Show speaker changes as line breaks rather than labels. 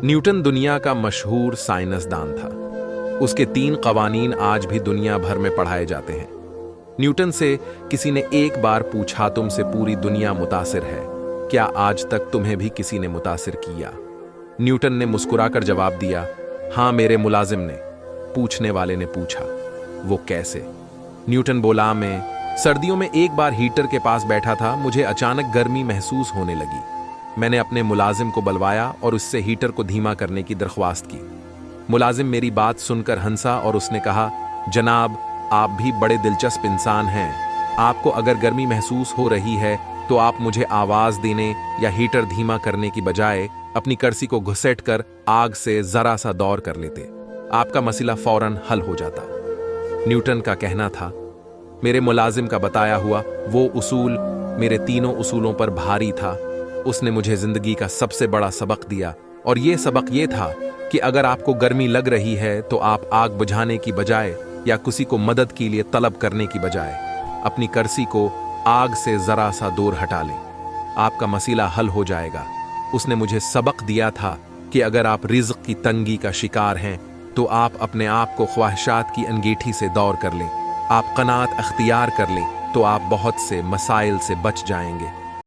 Newton दुनिया का मशहूर साइंसदान था। उसके 3 कवानीन आज भी दुनिया भर में पढ़ाए जाते हैं। न्यूटन से किसी ने एक बार पूछा, तुमसे पूरी दुनिया मुतासिर है, क्या आज तक तुम्हें भी किसी ने मुतासिर किया? न्यूटन ने मुस्कुराकर जवाब दिया, हाँ, मेरे मुलाजिम ने। पूछने वाले ने पूछा, वो कैसे? न्यूटन बोला, मैं सर्दियों में एक बार हीटर के पास बैठा था, मुझे अचानक गर्मी महसूस होने लगी। मैंने अपने मुलाजिम को बुलवाया और उससे हीटर को धीमा करने की दरख्वास्त की। मुलाजिम मेरी बात सुनकर हंसा और उसने कहा, जनाब, आप भी बड़े दिलचस्प इंसान हैं। आपको अगर गर्मी महसूस हो रही है तो आप मुझे आवाज देने या हीटर धीमा करने की बजाय अपनी कर्सी को घुसेट कर आग से जरा सा दौर कर लेते, आपका मसला फौरन हल हो जाता। न्यूटन का कहना था, मेरे मुलाजिम का बताया हुआ वो उसूल मेरे तीनों उसूलों पर भारी था। उसने मुझे जिंदगी का सबसे बड़ा सबक दिया, और ये सबक ये था कि अगर आपको गर्मी लग रही है तो आप आग बुझाने की बजाय या किसी को मदद के लिए तलब करने की बजाय अपनी कर्सी को आग से जरा सा दूर हटा लें, आपका मसला हल हो जाएगा। उसने मुझे सबक दिया था कि अगर आप रिज़्क़ की तंगी का शिकार हैं तो आप अपने आप को ख्वाहिशात की अंगीठी से दौर कर लें, आप कनात अख्तियार कर लें तो आप बहुत से मसाइल से बच जाएंगे।